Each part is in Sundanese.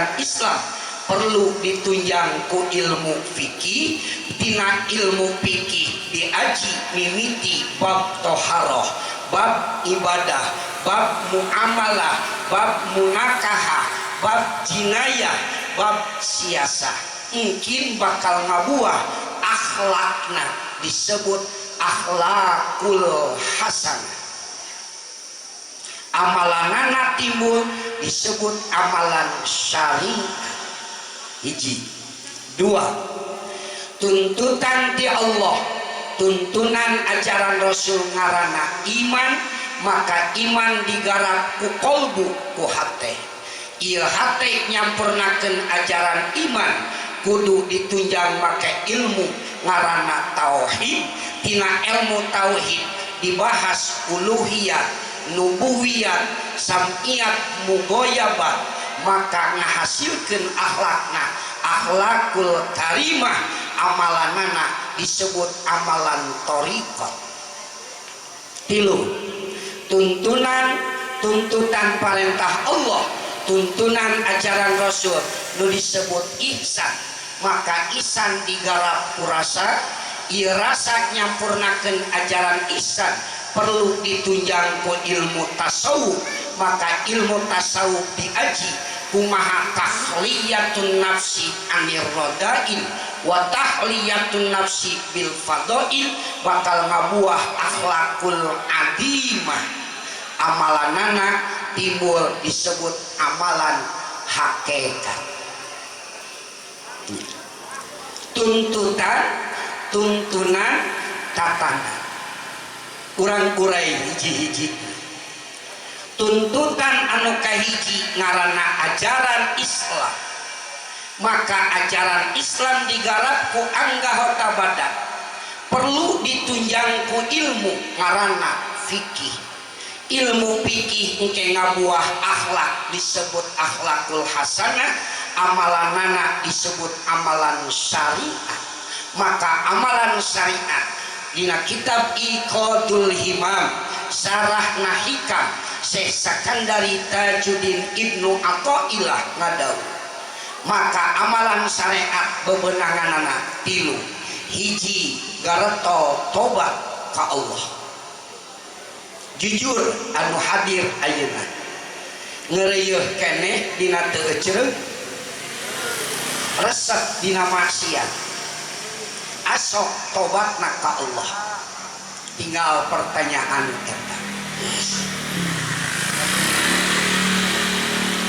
ajaran Islam perlu ditunjang ku ilmu fikih. Tina ilmu fikih diaji mimiti bab toharoh, bab ibadah, bab muamalah, bab munakahah, bab jinayah, bab siasa. Mungkin bakal ngabuah akhlakna, disebut akhlakul hasan. Amalanana timbul disebut amalan syariah. Hiji. Dua, tuntutan ti Allah, tuntunan ajaran Rasul ngarana iman, maka iman digarap ku kolbu ku hate. Ieu hate nyampurnakeun ajaran iman kudu ditunjang make ilmu ngarana tauhid. Tina ilmu tauhid dibahas uluhiyat, nubuwiyat, sam'iyat, mugoyabah, maka ngahasilkeun akhlakna, akhlakul karimah. Amalanana disebut amalan thariqat. Tilu, tuntutan perintah Allah, tuntunan ajaran Rasul nu disebut ihsan. Maka ihsan digarap ku rasa, ieu rasa nyampurnakeun ajaran ihsan perlu ditunjang ku ilmu tasawuf. Maka ilmu tasawuf diaji kumaha tahliyatun nafsi anir rodain wa tahliyatun nafsi bil fadail, bakal ngabuah akhlakul adimah. Amalanana timbul disebut amalan hakikat. Tuntunan tatanan kurang kurai hiji-hiji. Tuntutan anu kahiji ngaranna ajaran Islam, maka ajaran Islam digarap ku anggahota badan, perlu ditunjang ku ilmu ngaranna fikih. Ilmu fikih engke ngabuah akhlak disebut akhlakul hasanah, amalanana disebut amalan syariat. Maka amalan syariat dina kitab Iqadul Himam Sarah Nahikam Syekh Sakandari Tajuddin Ibnu Athaillah ngadau. Maka amalan syariat bebenanganana tilu. Hiji, gareto tobat ka Allah, jujur anu hadir ayeuna, ngeureuh keneh dina teu ecereug, resep dina maksiat, asok tobatna ka Allah. Tinggal pertanyaan eta,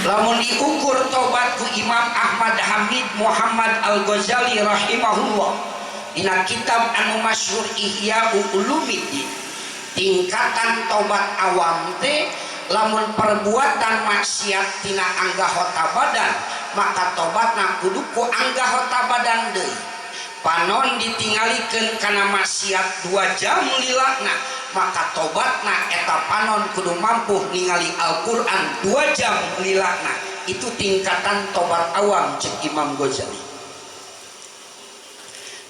lamun diukur tobat ku Imam Ahmad Hamid Muhammad Al-Ghazali rahimahullah dina kitab anu masyhur Ihya Ulumuddin, tingkatan tobat awam teh lamun perbuatan maksiat tina anggahota badan, maka tobatna kudu ku anggahota badan deui. Panon ditinggalikeun kana maksiat 2 jam lilana, maka tobatna eta panon kudu mampu ningali Al-Qur'an 2 jam lilana. Itu tingkatan tobat awam cek Imam Ghazali.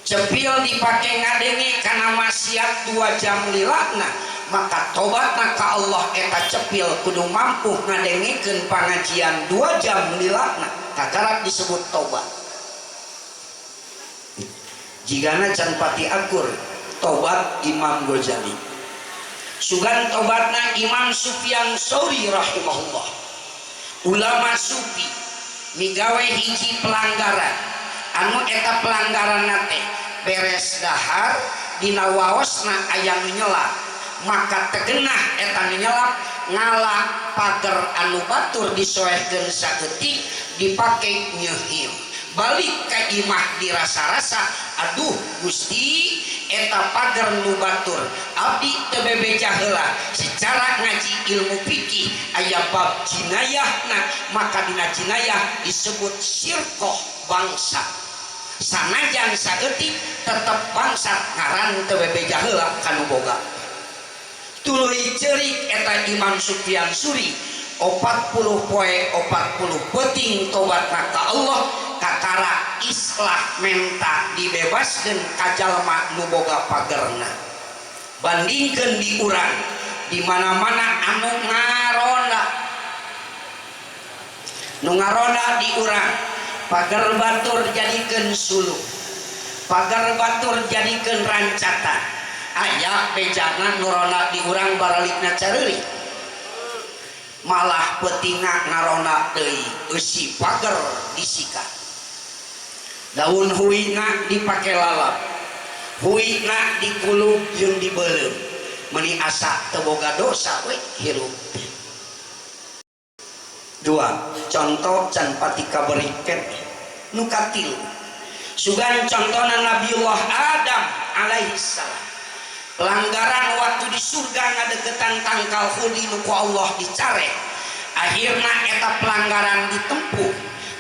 Cepil dipake ngadenge kana maksiat 2 jam lilana, maka tobatna ka Allah eta cepil kudu mampu ngadengekeun pangajian 2 jam lilana. Kakarak disebut tobat. Jigana can pati akur tobat Imam Ghazali. Sugan tobatna Imam Sufyan Tsauri rahimahullah. Ulama sufi migawe hiji pelanggaran anu eta pelanggaran nate beres dahar dina waosna aya nu nyelap, maka tegenah eta nu nyelap ngalak pager anu batur disoehkeun saeutik dipake nyeuhim. Balik ka imah dirasa-rasa, aduh Gusti eta pager nu batur abdi teu bebeja heula. Secara ngaji ilmu fikih aya bab jinayahna, maka dina jinayah disebut syirkoh bangsa. Sanajan saeutik tetep bangsa ngaran teu bebeja heula kanu boga. Tuluy ceurik eta Imam Sufyan Tsauri 40 poe 40 peuting tobatna ka Allah, kakara islah menta dibebaskeun ka jalma nu boga pagerna. Bandingkeun di urang di mana-mana anu ngaronda nu ngaronda di urang pagar batur jadikeun suluk, pagar batur jadikeun rancatan. Aya bejana nu ronda di urang baralikna careurik, malah petinga ngaronda deui eusi pagar disikat. Daun huina dipake lalap, huina dikulub jeung dibeuleum, meuni asa teu boga dosa we hirup. Dua contoh can patika beriket nu katilu sugan contohna Nabiullah Adam alaihissalam, pelanggaran waktu di surga ngadeketan tangkal hudi nu ku Allah dicare, akhirna eta pelanggaran ditempuh,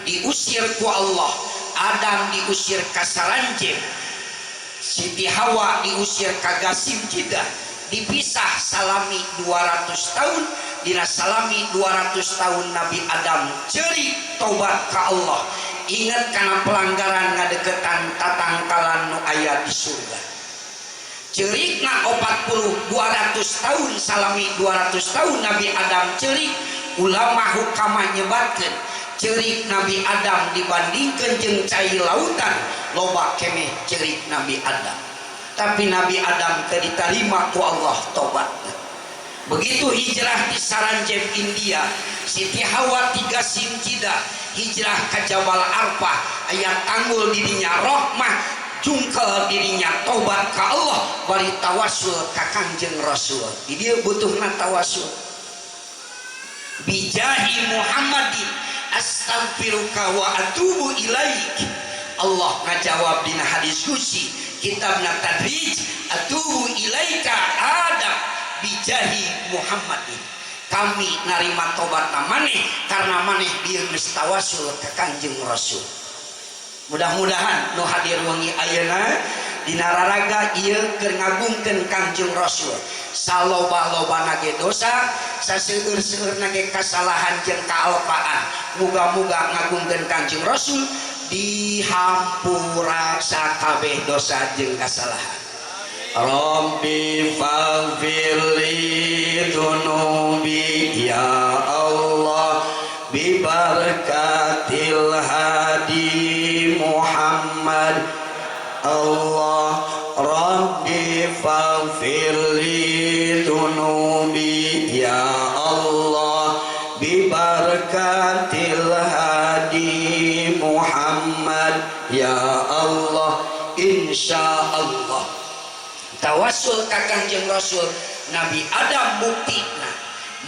diusir ku Allah. Adam diusir ka saranjem, Siti Hawa diusir ka gasim jidah, dipisah salami 200 tahun. Dina salami 200 tahun Nabi Adam ceuri tobat ka Allah, inget kana pelanggaran ngadeketan tatangkalan nu aya di surga. Ceurikna 200 tahun salami 200 tahun Nabi Adam ceuri, ulama hukama nyebatkeun cerik Nabi Adam dibandingkan jeung cai lautan loba keneh cerik Nabi Adam, tapi Nabi Adam teu diterima ku Allah tobatna. Begitu hijrah di Saranjem India, Siti Hawa tiga simjida hijrah ke Jabal Arfah, aya tanggul dirinya rahmah, jungkel dirinya tobat ka Allah, bari tawasul ka Kangjeng Rasul. Di dieu butuhna tawasul. Bijahi Muhammadin astaghfiruka wa atubu ilaik. Allah ngajawab dina hadis qudsi kitabna Tadrij, atubu ilaika Adam bijahi Muhammadin, kami narima tobat maneh karena maneh dieu geus tawasul ka Kangjeng Rasul. Mudah-mudahan nu hadir wengi ayeuna dina raraga ieu keur ngagungkeun Kangjeng Rasul, saloba-lobana ge dosa, saseueur-seueurna ge kasalahan jeung kaalpaan, muga-muga ngagungkeun Kangjeng Rasul dihampura sakabeh dosa jeung kasalahan. Rabbi faghfirli dunubi ya Allah bi barakatil hadi Muhammad Allah. Rabbi faghfirli dunubi ya Allah bi barakatil hadi Muhammad ya Allah. Insyaallah tawasul ka Kangjeng Rasul Nabi Adam buktina,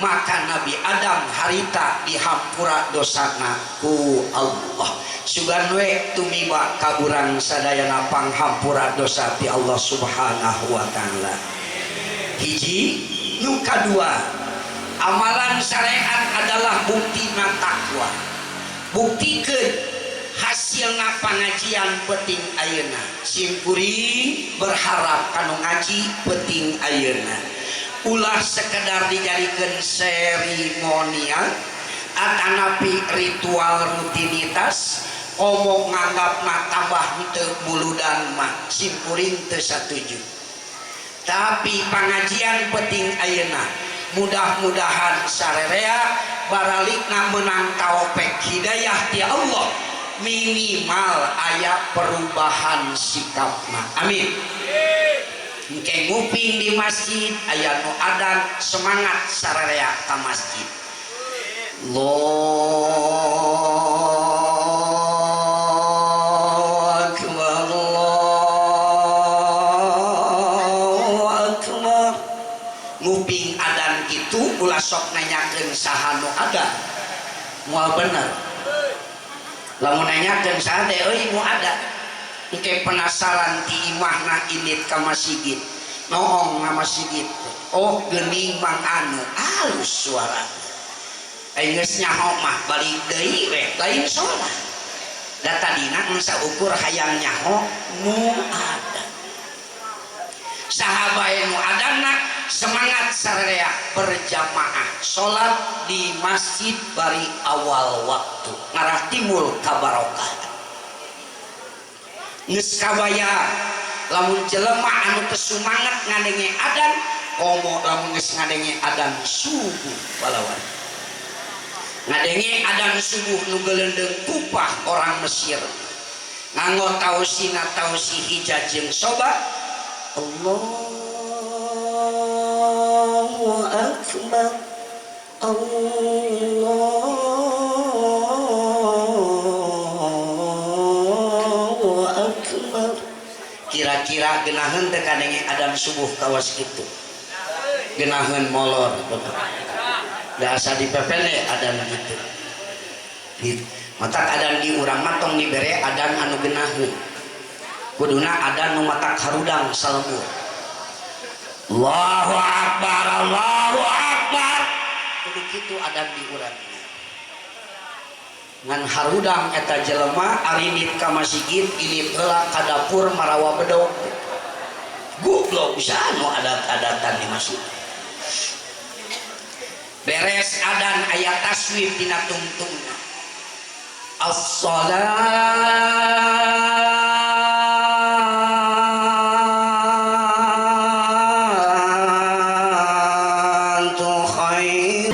maka Nabi Adam harita dihampura dosana ku Allah. Sugan we tumiba ka urang sadayana panghampura dosa ti Allah Subhanahu wa taala. Hiji, nu kadua, amalan syariat adalah buktina takwa. Buktikeun hasilna pangajian penting ayeuna, simkuring berharap kanu ngaji penting ayeuna, ulah sekedar dijadikeun seremonial atanapi ritual rutinitas, omong nganggapna tambah teu buludan mah simkuring teu satuju. Tapi pangajian penting ayeuna, mudah-mudahan sarerea baralikna menang taufik hidayah ti Allah, minimal aya perubahan sikapna. Amin. Engke nguping di masjid aya nu adan semangat sararea ka masjid. Allahu akbar, Allahu akbar. Nguping adan kitu ulah sok nanyakeun saha nu adan. Moal bener. Lamun nanyakeun saha teh euy mu ada, engke penasaran ti imahna indit ka masjid, noong na masjid, oh geuning mang anu alus suara, geus nyaho mah balik deui we lain salat, da tadina nu saukur hayang nyaho nu ada. Saha bae nu adanna semangat sararea berjamaah salat di masjid bari awal waktu ngarah timul kabarokah. Geus kabaya lamun jelema anu teu sumanget ngadenge adan, komo lamun geus ngadenge adan subuh balawan. ngadenge adan subuh nu geleundeung kupah orang Mesir nganggo tausina tausi hijaj jeung soba Allahu akbar Allahu akbar kira-kira geunaheun teh kadenge adan subuh kawas kitu geunaheun molor biasa dipepene adan gitu matak adan di urang matong dibere adan anu geunaheun kuduna adan nu matak harudang salembur Allahu akbar Allahu akbar kudu kitu adan di urang ngan harudang eta jelema ari nit ka masjid ini heula ka dapur marawa bedog goblok bisa anu adat-adatan di masjid beres adan ayat taswib dina tungtungna as-salatu khair